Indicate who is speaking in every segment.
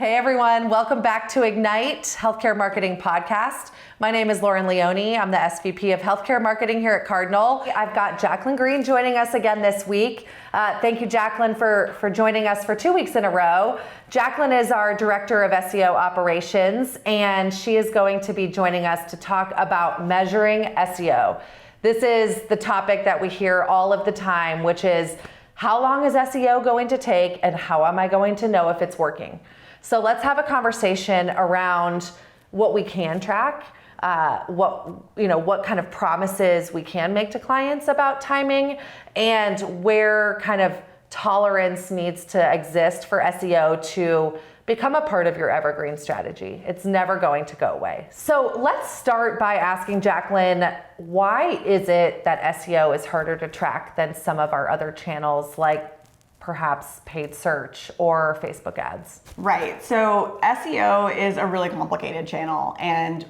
Speaker 1: Hey everyone, welcome back to Ignite Healthcare Marketing Podcast. My name is Leone. I'm the SVP of Healthcare Marketing here at Cardinal. I've got Jacquelyn Green joining us again this week. Thank you, Jacquelyn, for joining us for 2 weeks in a row. Jacquelyn is our Director of SEO Operations, and she is going to be joining us to talk about measuring SEO. This is the topic that we hear all of the time, which is how long is SEO going to take and how am I going to know if it's working? So let's have a conversation around what we can track, what kind of promises we can make to clients about timing, and where kind of tolerance needs to exist for SEO to become a part of your evergreen strategy. It's never going to go away. So let's start by asking Jacquelyn, why is it that SEO is harder to track than some of our other channels like perhaps paid search or Facebook ads?
Speaker 2: Right. So SEO is a really complicated channel, and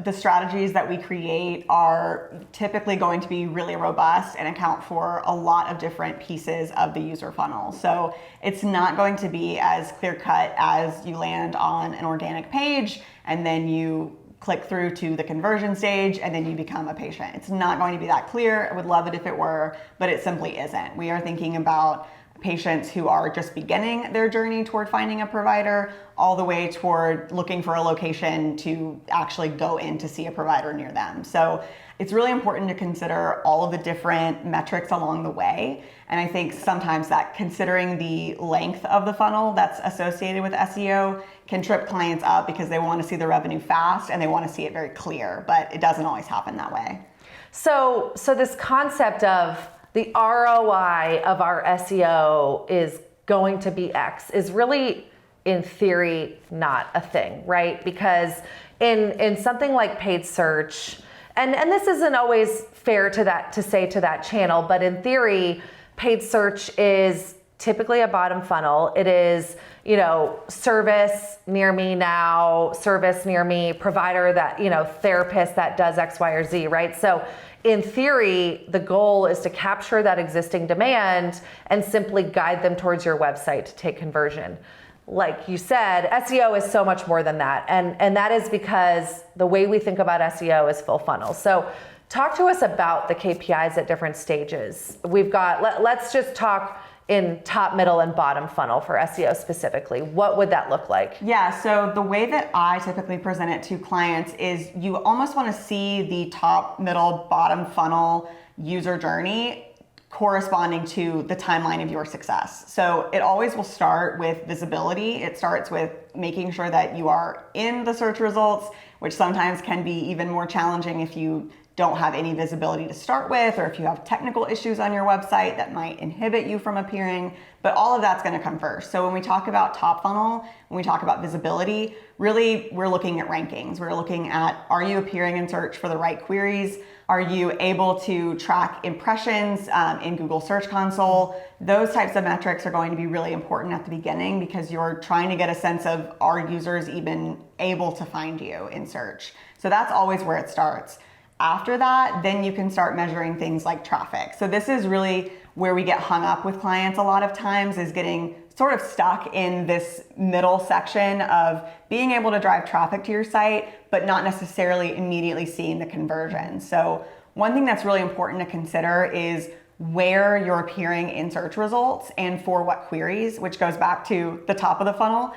Speaker 2: the strategies that we create are typically going to be really robust and account for a lot of different pieces of the user funnel. So it's not going to be as clear cut as you land on an organic page and then you click through to the conversion stage and then you become a patient. It's not going to be that clear. I would love it if it were, but it simply isn't. We are thinking about patients who are just beginning their journey toward finding a provider, all the way toward looking for a location to actually go in to see a provider near them. So it's really important to consider all of the different metrics along the way. And I think sometimes that considering the length of the funnel that's associated with SEO can trip clients up because they want to see the revenue fast and they want to see it very clear, but it doesn't always happen that way.
Speaker 1: So this concept of the ROI of our SEO is going to be X is really, in theory, not a thing, right? Because in something like paid search, and this isn't always fair to say to that channel, but in theory, paid search is typically a bottom funnel. It is, service near me now, service near me, provider that, therapist that does X, Y, or Z, right? So in theory, the goal is to capture that existing demand and simply guide them towards your website to take conversion. Like you said, SEO is so much more than that. And that is because the way we think about SEO is full funnel. So talk to us about the KPIs at different stages. We've got, let's just talk in top, middle, and bottom funnel for SEO specifically. What would that look like?
Speaker 2: Yeah, so the way that I typically present it to clients is you almost want to see the top, middle, bottom funnel user journey corresponding to the timeline of your success. So it always will start with visibility. It starts with making sure that you are in the search results, which sometimes can be even more challenging if you don't have any visibility to start with, or if you have technical issues on your website that might inhibit you from appearing, but all of that's going to come first. So when we talk about top funnel, when we talk about visibility, really we're looking at rankings. We're looking at, are you appearing in search for the right queries? Are you able to track impressions in Google Search Console? Those types of metrics are going to be really important at the beginning because you're trying to get a sense of, are users even able to find you in search? So that's always where it starts. After that, then you can start measuring things like traffic. So this is really where we get hung up with clients a lot of times, is getting sort of stuck in this middle section of being able to drive traffic to your site, but not necessarily immediately seeing the conversion. So one thing that's really important to consider is where you're appearing in search results and for what queries, which goes back to the top of the funnel.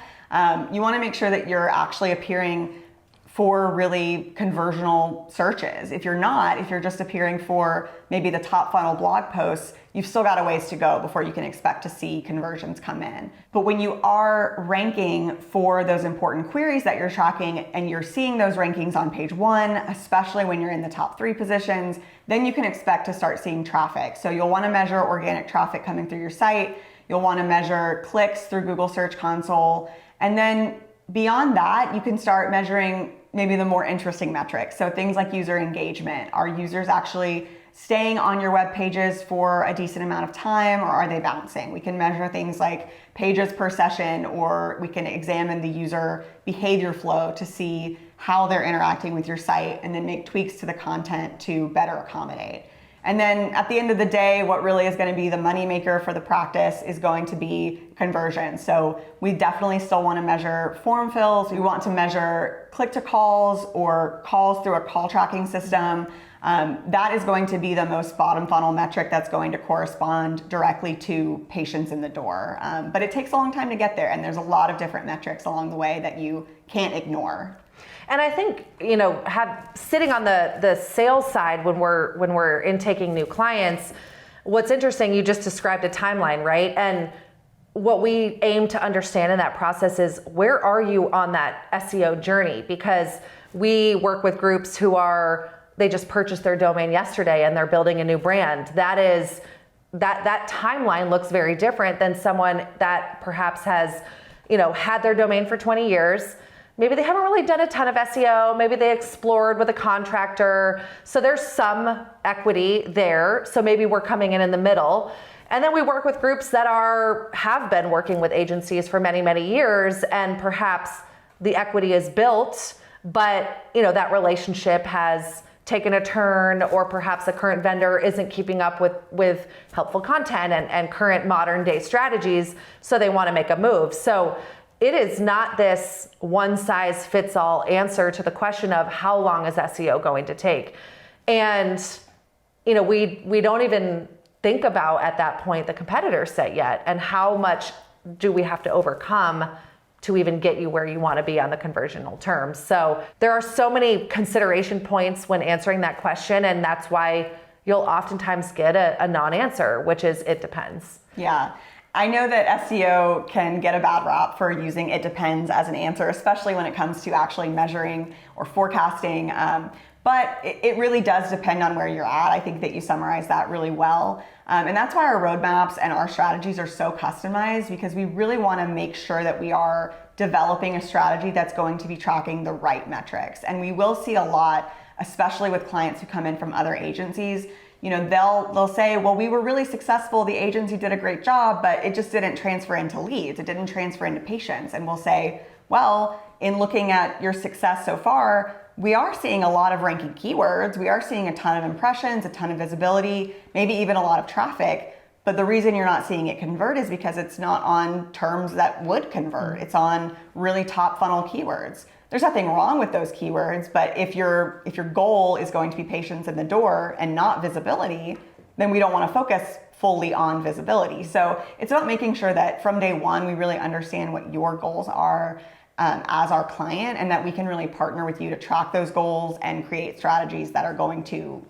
Speaker 2: You want to make sure that you're actually appearing for really conversional searches. If you're just appearing for maybe the top funnel blog posts, you've still got a ways to go before you can expect to see conversions come in. But when you are ranking for those important queries that you're tracking and you're seeing those rankings on page 1, especially when you're in the top 3 positions, then you can expect to start seeing traffic. So you'll want to measure organic traffic coming through your site. You'll want to measure clicks through Google Search Console. And then beyond that, you can start measuring maybe the more interesting metrics. So things like user engagement. Are users actually staying on your web pages for a decent amount of time, or are they bouncing? We can measure things like pages per session, or we can examine the user behavior flow to see how they're interacting with your site and then make tweaks to the content to better accommodate. And then at the end of the day, what really is going to be the moneymaker for the practice is going to be conversion. So we definitely still want to measure form fills. We want to measure click to calls or calls through a call tracking system. That is going to be the most bottom funnel metric that's going to correspond directly to patients in the door. But it takes a long time to get there, and there's a lot of different metrics along the way that you can't ignore.
Speaker 1: And I think, sitting on the sales side when we're intaking new clients, what's interesting, you just described a timeline, right? And what we aim to understand in that process is, where are you on that SEO journey? Because we work with groups who they just purchased their domain yesterday and they're building a new brand. That timeline looks very different than someone that perhaps has, had their domain for 20 years. Maybe they haven't really done a ton of SEO. Maybe they explored with a contractor. So there's some equity there. So maybe we're coming in the middle. And then we work with groups that have been working with agencies for many, many years, and perhaps the equity is built, but that relationship has taken a turn, or perhaps the current vendor isn't keeping up with helpful content and current modern day strategies. So they want to make a move. So it is not this one size fits all answer to the question of how long is SEO going to take. And, we don't even think about at that point the competitor set yet, and how much do we have to overcome to even get you where you want to be on the conversional terms. So there are so many consideration points when answering that question, and that's why you'll oftentimes get a non-answer, which is it depends.
Speaker 2: Yeah. I know that SEO can get a bad rap for using it depends as an answer, especially when it comes to actually measuring or forecasting. But it really does depend on where you're at. I think that you summarized that really well. And that's why our roadmaps and our strategies are so customized, because we really want to make sure that we are developing a strategy that's going to be tracking the right metrics. And we will see a lot, especially with clients who come in from other agencies. They'll say, well, we were really successful, the agency did a great job, but it just didn't transfer into leads. It didn't transfer into patients. And we'll say, well, in looking at your success so far, we are seeing a lot of ranking keywords. We are seeing a ton of impressions, a ton of visibility, maybe even a lot of traffic. But the reason you're not seeing it convert is because it's not on terms that would convert. It's on really top funnel keywords. There's nothing wrong with those keywords, but if your goal is going to be patients in the door and not visibility, then we don't want to focus fully on visibility. So it's about making sure that from day one, we really understand what your goals are as our client, and that we can really partner with you to track those goals and create strategies that are going to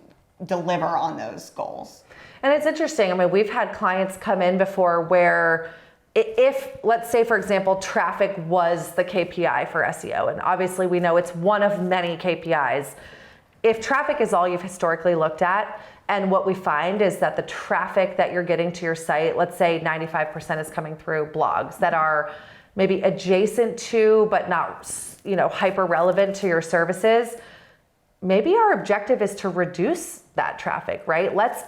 Speaker 2: deliver on those goals.
Speaker 1: And it's interesting. We've had clients come in before where, if, let's say, for example, traffic was the KPI for SEO, and obviously we know it's one of many KPIs. If traffic is all you've historically looked at, and what we find is that the traffic that you're getting to your site, let's say 95% is coming through blogs that are maybe adjacent to, but not, hyper relevant to your services, maybe our objective is to reduce that traffic, right? Let's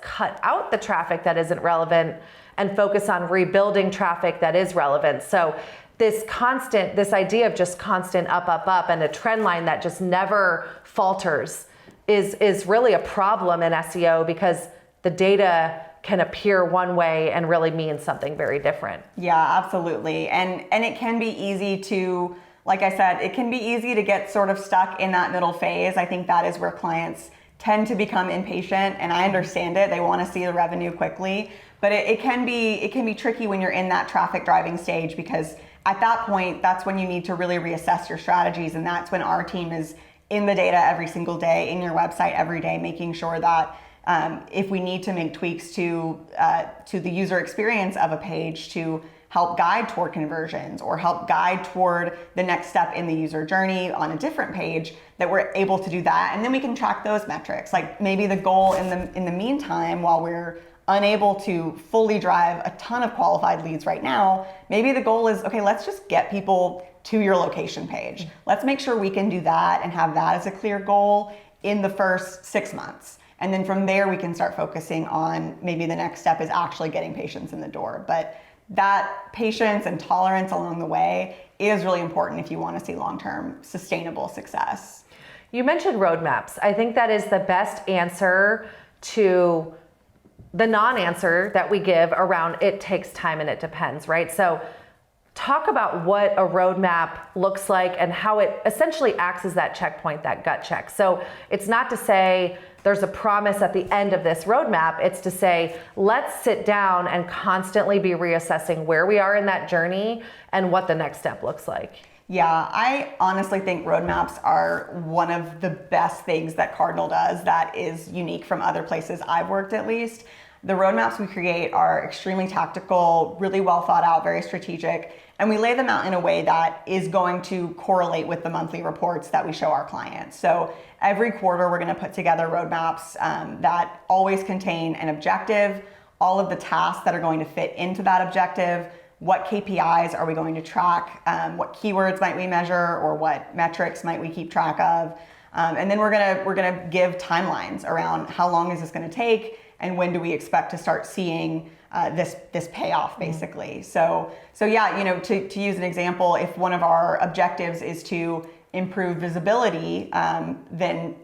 Speaker 1: cut out the traffic that isn't relevant and focus on rebuilding traffic that is relevant. So this idea of just constant up, and a trend line that just never falters is really a problem in SEO, because the data can appear one way and really mean something very different.
Speaker 2: Yeah, absolutely. And it can be easy to, like I said, it can be easy to get sort of stuck in that middle phase. I think that is where clients tend to become impatient, and I understand it. They want to see the revenue quickly, but it can be tricky when you're in that traffic driving stage, because at that point, that's when you need to really reassess your strategies. And that's when our team is in the data every single day, in your website every day, making sure that if we need to make tweaks to the user experience of a page to help guide toward conversions or help guide toward the next step in the user journey on a different page, that we're able to do that. And then we can track those metrics. Like maybe the goal in the meantime, while we're unable to fully drive a ton of qualified leads right now, maybe the goal is, okay, let's just get people to your location page. Let's make sure we can do that and have that as a clear goal in the first 6 months. And then from there, we can start focusing on maybe the next step is actually getting patients in the door. But that patience and tolerance along the way is really important if you want to see long-term sustainable success.
Speaker 1: You mentioned roadmaps. I think that is the best answer to the non-answer that we give around it takes time and it depends, right? So talk about what a roadmap looks like and how it essentially acts as that checkpoint, that gut check. So it's not to say there's a promise at the end of this roadmap. It's to say, let's sit down and constantly be reassessing where we are in that journey and what the next step looks like.
Speaker 2: Yeah, I honestly think roadmaps are one of the best things that Cardinal does that is unique from other places I've worked, at least. The roadmaps we create are extremely tactical, really well thought out, very strategic, and we lay them out in a way that is going to correlate with the monthly reports that we show our clients. So every quarter, we're going to put together roadmaps that always contain an objective, all of the tasks that are going to fit into that objective, what KPIs are we going to track, what keywords might we measure, or what metrics might we keep track of, and then we're gonna give timelines around how long is this going to take, and when do we expect to start seeing this payoff, basically. So yeah, to use an example, if one of our objectives is to improve visibility, then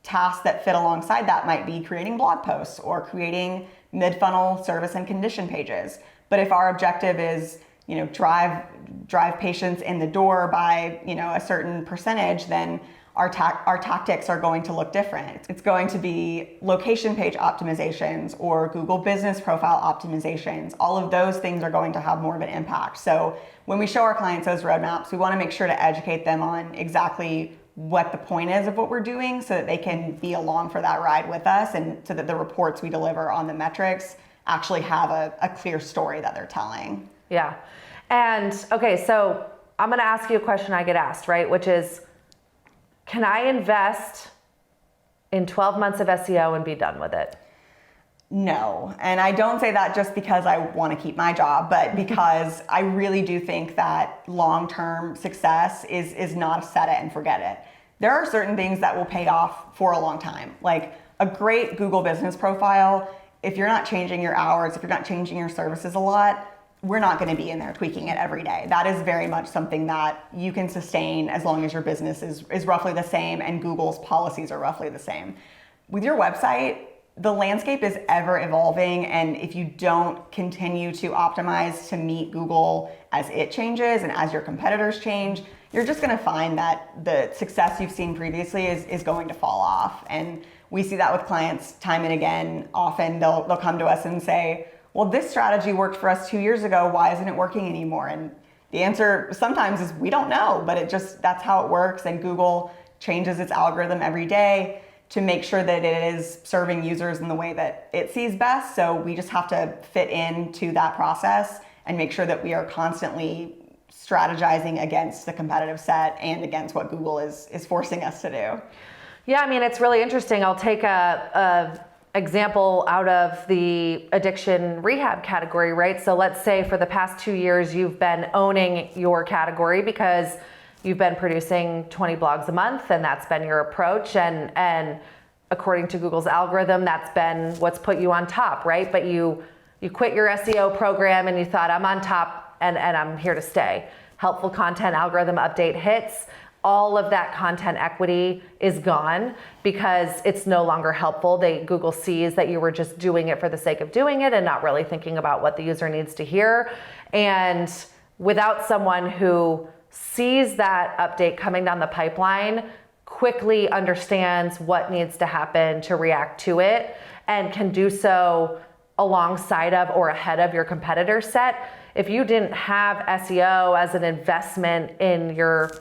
Speaker 2: tasks that fit alongside that might be creating blog posts or creating mid-funnel service and condition pages. But if our objective is, drive patients in the door by, a certain percentage, then our tactics are going to look different. It's going to be location page optimizations or Google business profile optimizations. All of those things are going to have more of an impact. So when we show our clients those roadmaps, we want to make sure to educate them on exactly what the point is of what we're doing so that they can be along for that ride with us, and so that the reports we deliver on the metrics actually have a clear story that they're telling.
Speaker 1: Yeah. And okay, so I'm going to ask you a question I get asked, right? Which is, can I invest in 12 months of SEO and be done with it?
Speaker 2: No. And I don't say that just because I want to keep my job, but because I really do think that long-term success is not a set it and forget it. There are certain things that will pay off for a long time. Like a great Google business profile, if you're not changing your hours, if you're not changing your services a lot, we're not going to be in there tweaking it every day. That is very much something that you can sustain as long as your business is roughly the same and Google's policies are roughly the same. With your website, the landscape is ever evolving, and if you don't continue to optimize to meet Google as it changes and as your competitors change, you're just going to find that the success you've seen previously is going to fall off. And we see that with clients time and again. Often they'll come to us and say, well, this strategy worked for us 2 years ago. Why isn't it working anymore? And the answer sometimes is we don't know, but that's how it works. And Google changes its algorithm every day to make sure that it is serving users in the way that it sees best. So we just have to fit into that process and make sure that we are constantly strategizing against the competitive set and against what Google is forcing us to do.
Speaker 1: Yeah, I mean, it's really interesting. I'll take a example out of the addiction rehab category, right? So let's say for the past 2 years, you've been owning your category because you've been producing 20 blogs a month, and that's been your approach. And according to Google's algorithm, that's been what's put you on top, right? But you quit your SEO program and you thought, I'm on top and I'm here to stay. Helpful content algorithm update hits. All of that content equity is gone because it's no longer helpful. Google sees that you were just doing it for the sake of doing it and not really thinking about what the user needs to hear. And without someone who sees that update coming down the pipeline, quickly understands what needs to happen to react to it, and can do so alongside of or ahead of your competitor set. If you didn't have SEO as an investment in your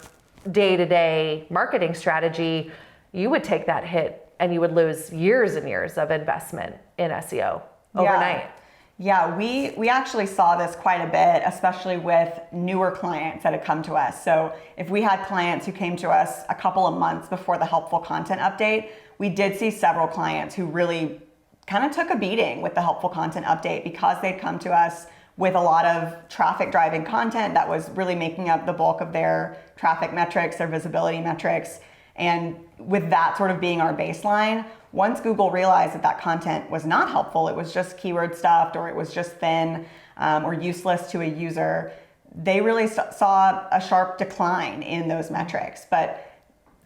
Speaker 1: day-to-day marketing strategy, you would take that hit and you would lose years and years of investment in SEO overnight.
Speaker 2: Yeah, we actually saw this quite a bit, especially with newer clients that had come to us. So if we had clients who came to us a couple of months before the helpful content update, we did see several clients who really kind of took a beating with the helpful content update because they'd come to us with a lot of traffic driving content that was really making up the bulk of their traffic metrics, their visibility metrics. And with that sort of being our baseline, once Google realized that content was not helpful, it was just keyword stuffed, or it was just thin or useless to a user, they really saw a sharp decline in those metrics. But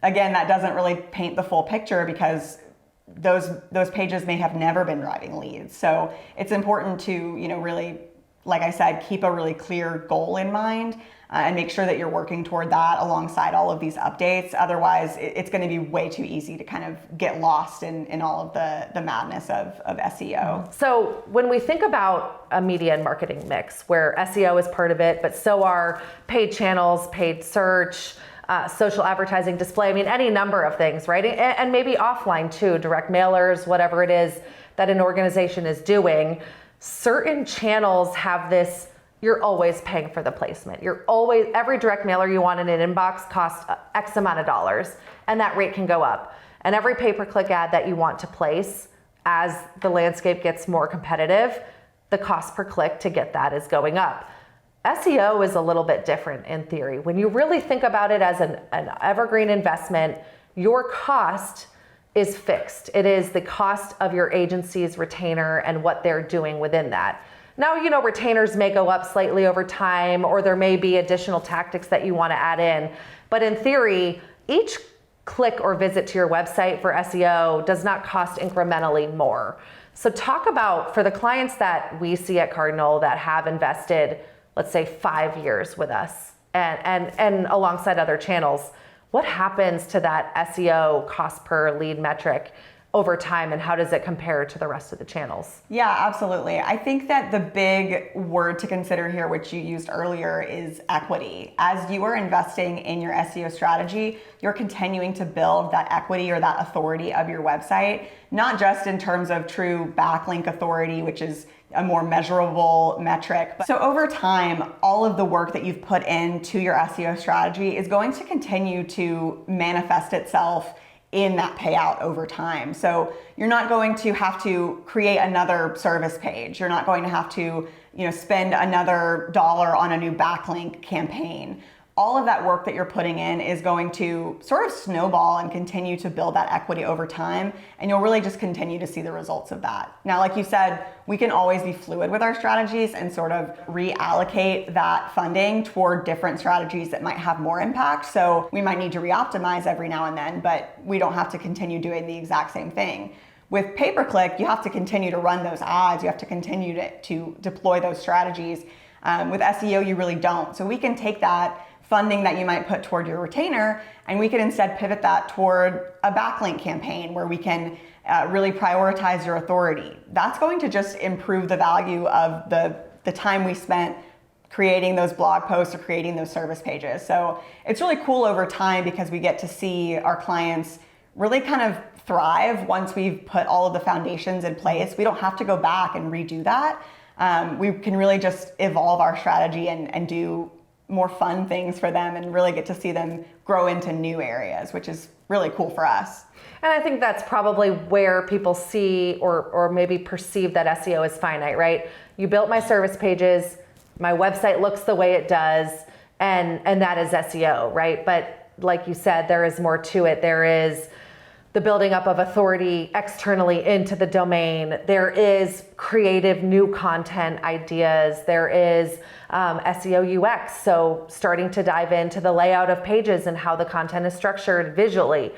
Speaker 2: again, that doesn't really paint the full picture because those pages may have never been driving leads. So it's important to, really, like I said, keep a really clear goal in mind and make sure that you're working toward that alongside all of these updates. Otherwise, it's going to be way too easy to kind of get lost in all of the madness of SEO.
Speaker 1: So when we think about a media and marketing mix where SEO is part of it, but so are paid channels, paid search, social advertising, display, any number of things, right? And maybe offline too, direct mailers, whatever it is that an organization is doing. Certain channels have this, you're always paying for the placement. Every direct mailer you want in an inbox costs X amount of dollars, and that rate can go up. And every pay-per-click ad that you want to place, as the landscape gets more competitive, the cost per click to get that is going up. SEO is a little bit different in theory. When you really think about it as an evergreen investment, your cost is fixed. It is the cost of your agency's retainer and what they're doing within that. Now, retainers may go up slightly over time, or there may be additional tactics that you want to add in. But in theory, each click or visit to your website for SEO does not cost incrementally more. So talk about, for the clients that we see at Cardinal that have invested, let's say 5 years with us and alongside other channels, what happens to that SEO cost per lead metric over time, and how does it compare to the rest of the channels?
Speaker 2: Yeah, absolutely. I think that the big word to consider here, which you used earlier, is equity. As you are investing in your SEO strategy, you're continuing to build that equity or that authority of your website, not just in terms of true backlink authority, which is a more measurable metric. So over time, all of the work that you've put into your SEO strategy is going to continue to manifest itself in that payout over time. So you're not going to have to create another service page. You're not going to have to, spend another dollar on a new backlink campaign. All of that work that you're putting in is going to sort of snowball and continue to build that equity over time, and you'll really just continue to see the results of that. Now, like you said, we can always be fluid with our strategies and sort of reallocate that funding toward different strategies that might have more impact. So we might need to reoptimize every now and then, but we don't have to continue doing the exact same thing. With pay-per-click, you have to continue to run those ads. You have to continue to deploy those strategies. With SEO, you really don't. So we can take that funding that you might put toward your retainer, and we can instead pivot that toward a backlink campaign where we can really prioritize your authority. That's going to just improve the value of the time we spent creating those blog posts or creating those service pages. So it's really cool over time because we get to see our clients really kind of thrive once we've put all of the foundations in place. We don't have to go back and redo that. We can really just evolve our strategy and do more fun things for them and really get to see them grow into new areas, which is really cool for us.
Speaker 1: And I think that's probably where people see or maybe perceive that SEO is finite, right? You built my service pages, my website looks the way it does, and that is SEO, right? But like you said, there is more to it. There is the building up of authority externally into the domain. There is creative new content ideas. There is SEO UX, so starting to dive into the layout of pages and how the content is structured visually,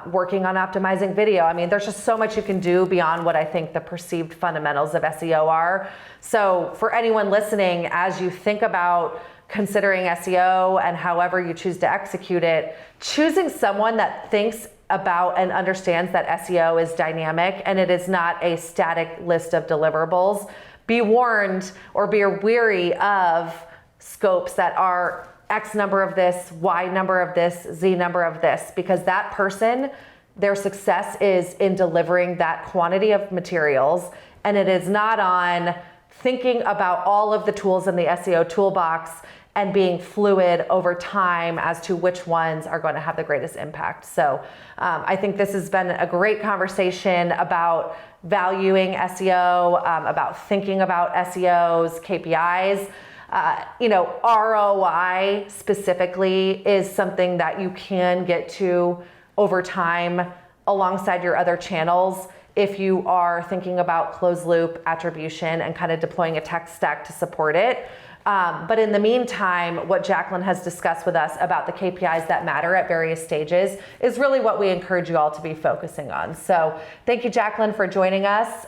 Speaker 1: working on optimizing video. There's just so much you can do beyond what I think the perceived fundamentals of SEO are. So for anyone listening, as you think about considering SEO and however you choose to execute it, choosing someone that thinks about and understands that SEO is dynamic and it is not a static list of deliverables. Be warned or be wary of scopes that are X number of this, Y number of this, Z number of this, because that person, their success is in delivering that quantity of materials, and it is not on thinking about all of the tools in the SEO toolbox and being fluid over time as to which ones are going to have the greatest impact. So I think this has been a great conversation about valuing SEO, about thinking about SEO's KPIs. ROI specifically is something that you can get to over time alongside your other channels if you are thinking about closed loop attribution and kind of deploying a tech stack to support it. But in the meantime, what Jacquelyn has discussed with us about the KPIs that matter at various stages is really what we encourage you all to be focusing on. So thank you, Jacquelyn, for joining us.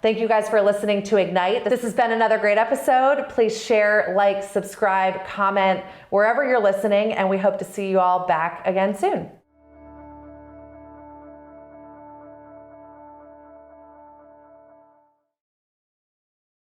Speaker 1: Thank you guys for listening to Ignite. This has been another great episode. Please share, like, subscribe, comment, wherever you're listening, and we hope to see you all back again soon.